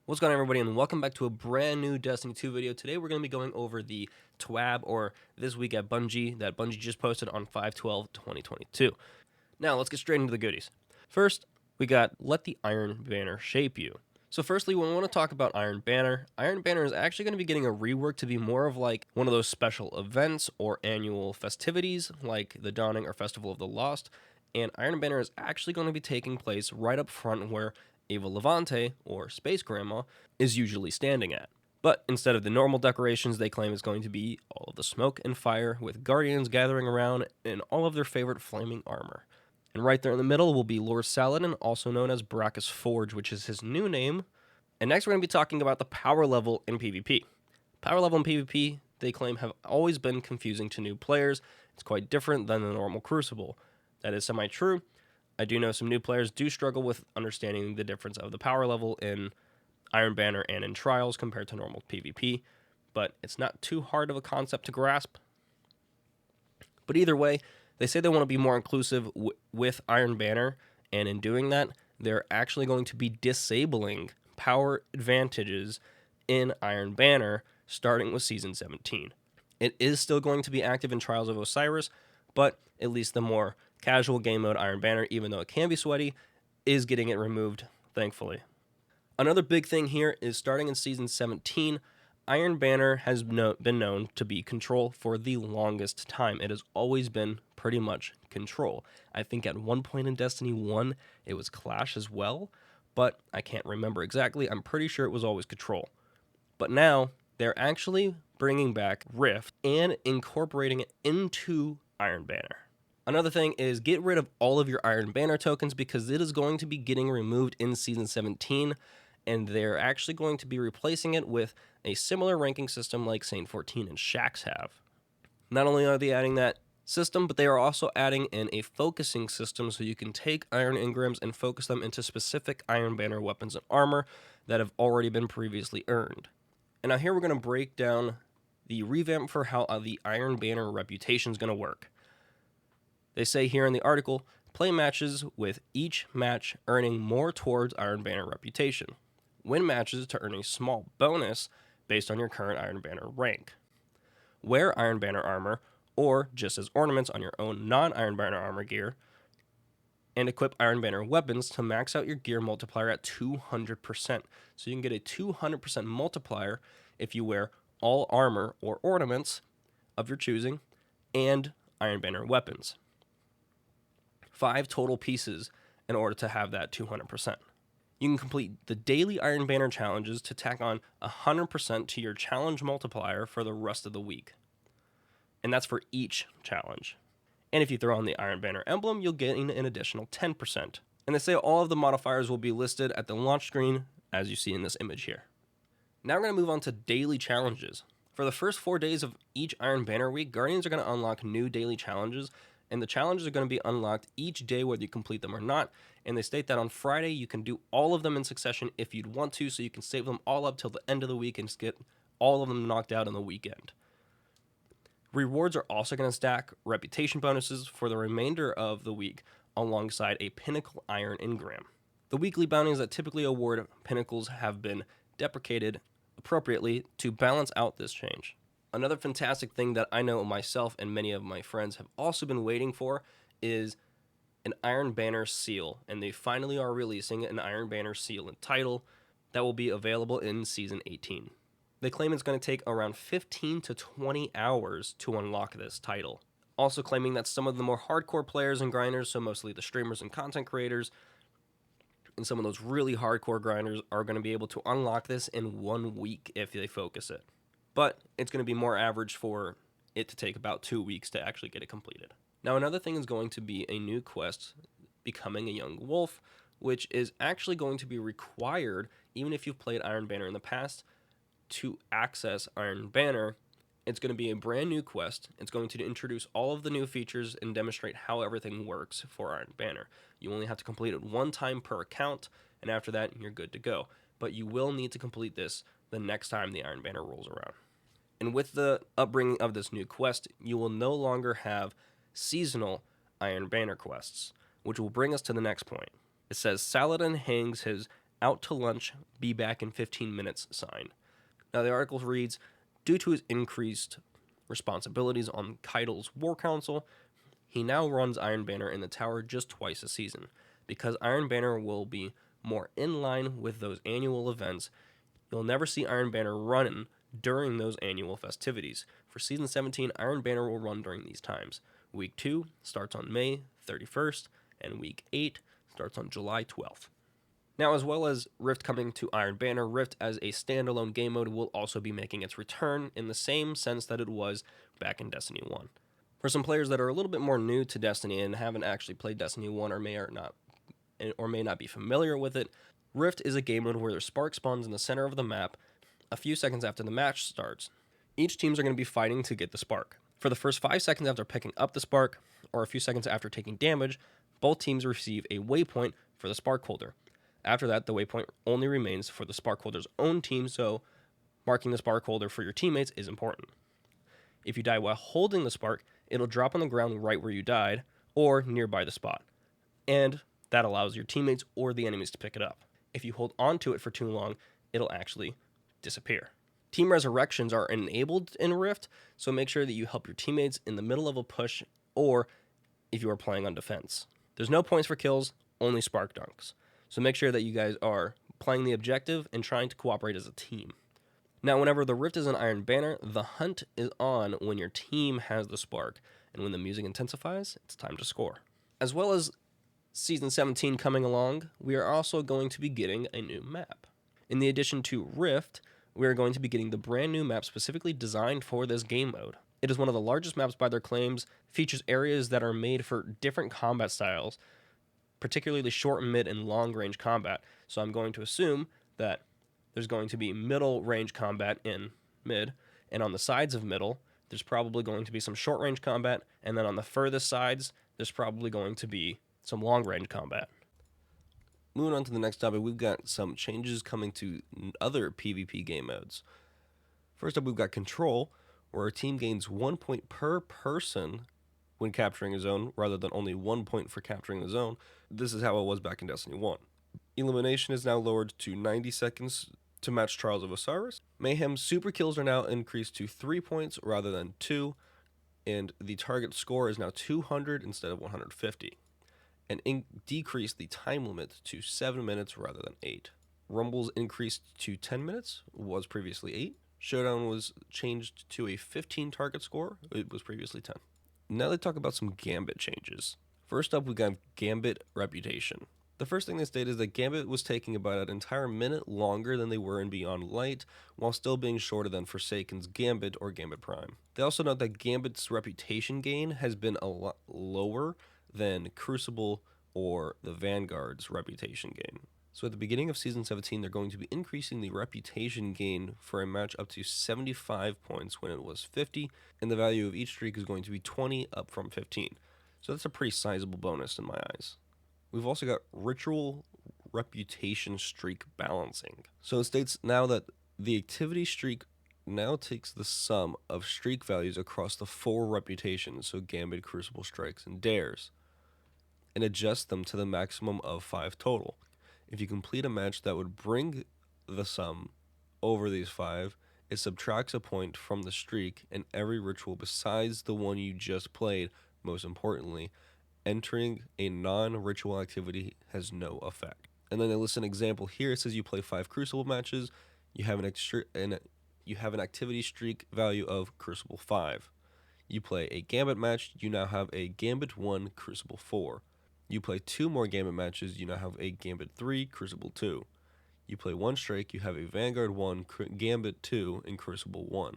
What's going on, everybody, and welcome back to a brand new Destiny 2 video. Today we're going to be going over the TWAB, or This Week at Bungie, that Bungie just posted on 5/12/2022. Now, let's get straight into the goodies. First, we got Let the Iron Banner Shape You. So firstly, when we want to talk about Iron Banner is actually going to be getting a rework to be more of like one of those special events or annual festivities like the Dawning or Festival of the Lost, and Iron Banner is actually going to be taking place right up front where Ava Levante, or Space Grandma, is usually standing at. But instead of the normal decorations, they claim it's going to be all of the smoke and fire, with Guardians gathering around in all of their favorite flaming armor. And right there in the middle will be Lord Saladin, also known as Brackus Forge, which is his new name. And next we're going to be talking about the power level in PvP. Power level in PvP, they claim, have always been confusing to new players. It's quite different than the normal Crucible. That is semi-true. I do know some new players do struggle with understanding the difference of the power level in Iron Banner and in Trials compared to normal PvP, but it's not too hard of a concept to grasp. But either way, they say they want to be more inclusive with Iron Banner, and in doing that, they're actually going to be disabling power advantages in Iron Banner starting with Season 17. It is still going to be active in Trials of Osiris, but at least the more casual game mode Iron Banner, even though it can be sweaty, is getting it removed, thankfully. Another big thing here is starting in Season 17, Iron Banner has been known to be control for the longest time. It has always been pretty much control. I think at one point in Destiny 1, it was Clash as well, but I can't remember exactly. I'm pretty sure it was always control. But now, they're actually bringing back Rift and incorporating it into Iron Banner. Another thing is get rid of all of your Iron Banner tokens because it is going to be getting removed in Season 17, and they're actually going to be replacing it with a similar ranking system like Saint 14 and Shaxx have. Not only are they adding that system, but they are also adding in a focusing system so you can take Iron Engrams and focus them into specific Iron Banner weapons and armor that have already been previously earned. And now here we're going to break down the revamp for how the Iron Banner reputation is going to work. They say here in the article, play matches with each match earning more towards Iron Banner reputation. Win matches to earn a small bonus based on your current Iron Banner rank. Wear Iron Banner armor, or just as ornaments on your own non-Iron Banner armor gear, and equip Iron Banner weapons to max out your gear multiplier at 200%. So you can get a 200% multiplier if you wear all armor or ornaments of your choosing and Iron Banner weapons. 5 total pieces in order to have that 200%. You can complete the daily Iron Banner challenges to tack on 100% to your challenge multiplier for the rest of the week. And that's for each challenge. And if you throw on the Iron Banner emblem, you'll gain an additional 10%. And they say all of the modifiers will be listed at the launch screen, as you see in this image here. Now we're going to move on to daily challenges. For the first 4 days of each Iron Banner week, Guardians are going to unlock new daily challenges, and the challenges are going to be unlocked each day whether you complete them or not, and they state that on Friday you can do all of them in succession if you'd want to, so you can save them all up till the end of the week and just get all of them knocked out on the weekend. Rewards are also going to stack reputation bonuses for the remainder of the week alongside a Pinnacle Iron Engram. The weekly bounties that typically award Pinnacles have been deprecated appropriately to balance out this change. Another fantastic thing that I know myself and many of my friends have also been waiting for is an Iron Banner seal, and they finally are releasing an Iron Banner seal and title that will be available in Season 18. They claim it's going to take around 15 to 20 hours to unlock this title. Also claiming that some of the more hardcore players and grinders, so mostly the streamers and content creators, and some of those really hardcore grinders are going to be able to unlock this in 1 week if they focus it. But it's going to be more average for it to take about 2 weeks to actually get it completed. Now, another thing is going to be a new quest, Becoming a Young Wolf, which is actually going to be required, even if you've played Iron Banner in the past, to access Iron Banner. It's going to be a brand new quest. It's going to introduce all of the new features and demonstrate how everything works for Iron Banner. You only have to complete it 1 time per account, and after that, you're good to go. But you will need to complete this the next time the Iron Banner rolls around. And with the upbringing of this new quest, you will no longer have seasonal Iron Banner quests, which will bring us to the next point. It says Saladin hangs his out to lunch, be back in 15 minutes sign. Now the article reads, due to his increased responsibilities on Keitel's War Council, he now runs Iron Banner in the tower just twice a season. Because Iron Banner will be more in line with those annual events, you'll never see Iron Banner running during those annual festivities. For Season 17, Iron Banner will run during these times. Week 2 starts on May 31st, and Week 8 starts on July 12th. Now, as well as Rift coming to Iron Banner, Rift as a standalone game mode will also be making its return in the same sense that it was back in Destiny 1. For some players that are a little bit more new to Destiny and haven't actually played Destiny 1 or may not be familiar with it, Rift is a game mode where their spark spawns in the center of the map a few seconds after the match starts. Each teams are going to be fighting to get the spark. For the first 5 seconds after picking up the spark, or a few seconds after taking damage, both teams receive a waypoint for the spark holder. After that, the waypoint only remains for the spark holder's own team, so marking the spark holder for your teammates is important. If you die while holding the spark, it'll drop on the ground right where you died, or nearby the spot. And that allows your teammates or the enemies to pick it up. If you hold on to it for too long, it'll actually disappear. Team resurrections are enabled in Rift, so make sure that you help your teammates in the middle of a push, or if you are playing on defense. There's no points for kills, only spark dunks. So make sure that you guys are playing the objective and trying to cooperate as a team. Now, whenever the Rift is an Iron Banner, the hunt is on when your team has the spark, and when the music intensifies, it's time to score. As well as Season 17 coming along, we are also going to be getting a new map. In the addition to Rift, we are going to be getting the brand new map specifically designed for this game mode. It is one of the largest maps by their claims, features areas that are made for different combat styles, particularly short, mid, and long-range combat. So I'm going to assume that there's going to be middle-range combat in mid, and on the sides of middle, there's probably going to be some short-range combat, and then on the furthest sides, there's probably going to be some long-range combat. Moving on to the next topic, we've got some changes coming to other PvP game modes. First up, we've got Control, where a team gains 1 point per person when capturing a zone, rather than only 1 point for capturing the zone. This is how it was back in Destiny 1. Elimination is now lowered to 90 seconds to match Trials of Osiris. Mayhem super kills are now increased to 3 points rather than 2, and the target score is now 200 instead of 150. And decreased the time limit to 7 minutes rather than 8. Rumbles increased to 10 minutes, was previously 8. Showdown was changed to a 15 target score, it was previously 10. Now let's talk about some Gambit changes. First up, we got Gambit Reputation. The first thing they state is that Gambit was taking about an entire minute longer than they were in Beyond Light, while still being shorter than Forsaken's Gambit or Gambit Prime. They also note that Gambit's reputation gain has been a lot lower than Crucible or the Vanguard's reputation gain. So at the beginning of Season 17, they're going to be increasing the reputation gain for a match up to 75 points when it was 50, and the value of each streak is going to be 20 up from 15. So that's a pretty sizable bonus in my eyes. We've also got Ritual Reputation Streak Balancing. So it states now that the activity streak now takes the sum of streak values across the 4 reputations, so Gambit, Crucible, Strikes, and Dares, and adjust them to the maximum of 5 total. If you complete a match that would bring the sum over these 5, it subtracts a point from the streak, and every ritual besides the one you just played, most importantly, entering a non-ritual activity has no effect. And then they list an example here. It says you play 5 Crucible matches, you have an activity streak value of Crucible 5. You play a Gambit match, you now have a Gambit 1, Crucible 4. You play 2 more Gambit matches, you now have a Gambit 3, Crucible 2. You play 1 strike, you have a Vanguard 1, Gambit 2, and Crucible 1.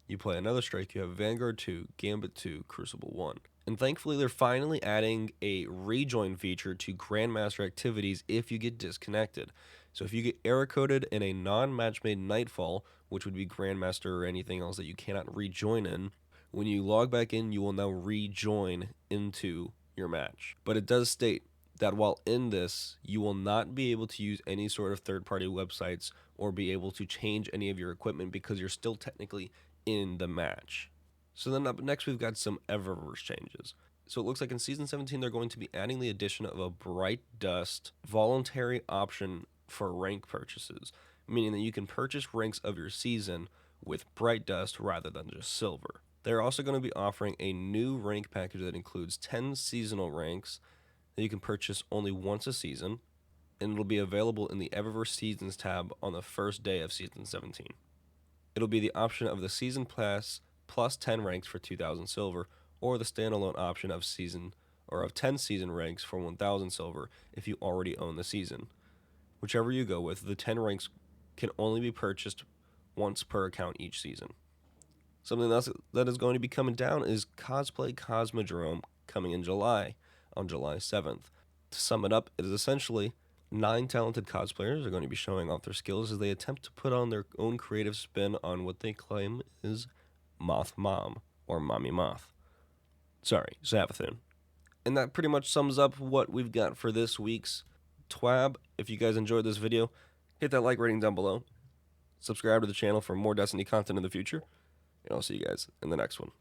You play another strike, you have Vanguard 2, Gambit 2, Crucible 1. And thankfully, they're finally adding a rejoin feature to Grandmaster activities if you get disconnected. So if you get error-coded in a non-match-made Nightfall, which would be Grandmaster or anything else that you cannot rejoin in, when you log back in, you will now rejoin into your match. But it does state that while in this, you will not be able to use any sort of third-party websites or be able to change any of your equipment because you're still technically in the match. So then up next, we've got some Eververse changes. So it looks like in Season 17, they're going to be adding the addition of a Bright Dust voluntary option for rank purchases, meaning that you can purchase ranks of your season with Bright Dust rather than just silver. They're also going to be offering a new rank package that includes 10 seasonal ranks that you can purchase only once a season, and it'll be available in the Eververse Seasons tab on the first day of Season 17. It'll be the option of the Season Pass plus 10 ranks for 2,000 silver, or the standalone option of 10 season ranks for 1,000 silver if you already own the season. Whichever you go with, the 10 ranks can only be purchased once per account each season. Something else that is going to be coming down is Cosplay Cosmodrome coming in July, on July 7th. To sum it up, it is essentially 9 talented cosplayers are going to be showing off their skills as they attempt to put on their own creative spin on what they claim is Moth Mom, or Mommy Moth. Sorry, Savathun. And that pretty much sums up what we've got for this week's TWAB. If you guys enjoyed this video, hit that like rating down below. Subscribe to the channel for more Destiny content in the future. And I'll see you guys in the next one.